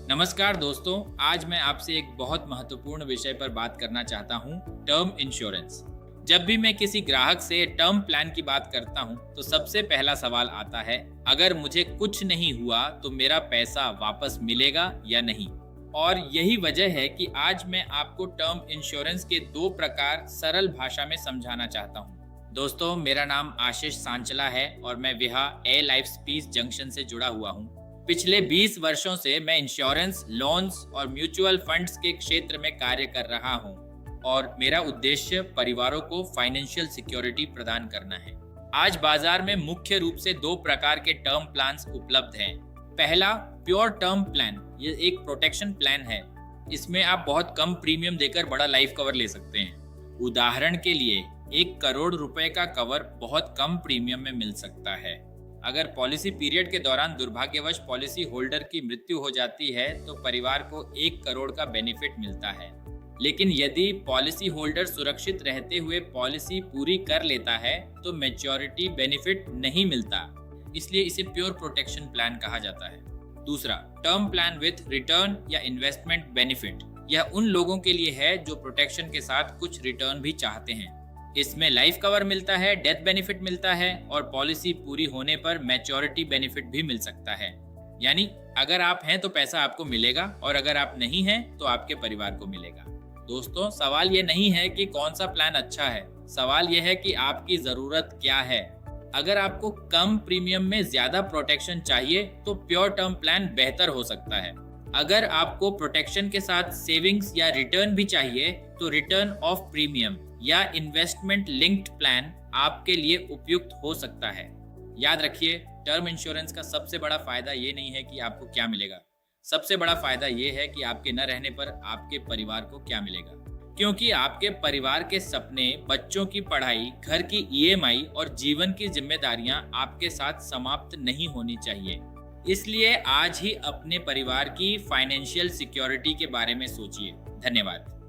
नमस्कार दोस्तों, आज मैं आपसे एक बहुत महत्वपूर्ण विषय पर बात करना चाहता हूँ, टर्म इंश्योरेंस। जब भी मैं किसी ग्राहक से टर्म प्लान की बात करता हूँ, तो सबसे पहला सवाल आता है, अगर मुझे कुछ नहीं हुआ तो मेरा पैसा वापस मिलेगा या नहीं। और यही वजह है कि आज मैं आपको टर्म इंश्योरेंस के दो प्रकार सरल भाषा में समझाना चाहता हूँ। दोस्तों, मेरा नाम आशीष सांचला है और मैं विहा ए लाइफ स्पीस जंक्शन से जुड़ा हुआ हूँ। पिछले 20 वर्षों से मैं इंश्योरेंस, लोन्स और म्यूचुअल फंड्स के क्षेत्र में कार्य कर रहा हूं और मेरा उद्देश्य परिवारों को फाइनेंशियल सिक्योरिटी प्रदान करना है। आज बाजार में मुख्य रूप से दो प्रकार के टर्म प्लान्स उपलब्ध हैं। पहला, प्योर टर्म प्लान। ये एक प्रोटेक्शन प्लान है। इसमें आप बहुत कम प्रीमियम देकर बड़ा लाइफ कवर ले सकते हैं। उदाहरण के लिए 1 करोड़ रुपए का कवर बहुत कम प्रीमियम में मिल सकता है। अगर पॉलिसी पीरियड के दौरान दुर्भाग्यवश पॉलिसी होल्डर की मृत्यु हो जाती है तो परिवार को 1 करोड़ का बेनिफिट मिलता है। लेकिन यदि पॉलिसी होल्डर सुरक्षित रहते हुए पॉलिसी पूरी कर लेता है तो मैच्योरिटी बेनिफिट नहीं मिलता, इसलिए इसे प्योर प्रोटेक्शन प्लान कहा जाता है। दूसरा, टर्म प्लान विथ रिटर्न या इन्वेस्टमेंट बेनिफिट। यह उन लोगों के लिए है जो प्रोटेक्शन के साथ कुछ रिटर्न भी चाहते हैं। इसमें लाइफ कवर मिलता है, डेथ बेनिफिट मिलता है और पॉलिसी पूरी होने पर मैच्योरिटी बेनिफिट भी मिल सकता है। यानी अगर आप हैं तो पैसा आपको मिलेगा और अगर आप नहीं हैं तो आपके परिवार को मिलेगा। दोस्तों, सवाल ये नहीं है कि कौन सा प्लान अच्छा है, सवाल यह है कि आपकी जरूरत क्या है। अगर आपको कम प्रीमियम में ज्यादा प्रोटेक्शन चाहिए तो प्योर टर्म प्लान बेहतर हो सकता है। अगर आपको प्रोटेक्शन के साथ सेविंग्स या रिटर्न भी चाहिए तो रिटर्न ऑफ प्रीमियम या इन्वेस्टमेंट लिंक्ड प्लान आपके लिए उपयुक्त हो सकता है। याद रखिए, टर्म इंश्योरेंस का सबसे बड़ा फायदा ये नहीं है कि आपको क्या मिलेगा, सबसे बड़ा फायदा ये है कि आपके न रहने पर आपके परिवार को क्या मिलेगा। क्योंकि आपके परिवार के सपने, बच्चों की पढ़ाई, घर की ईएमआई और जीवन की जिम्मेदारियां आपके साथ समाप्त नहीं होनी चाहिए। इसलिए आज ही अपने परिवार की फाइनेंशियल सिक्योरिटी के बारे में सोचिए। धन्यवाद।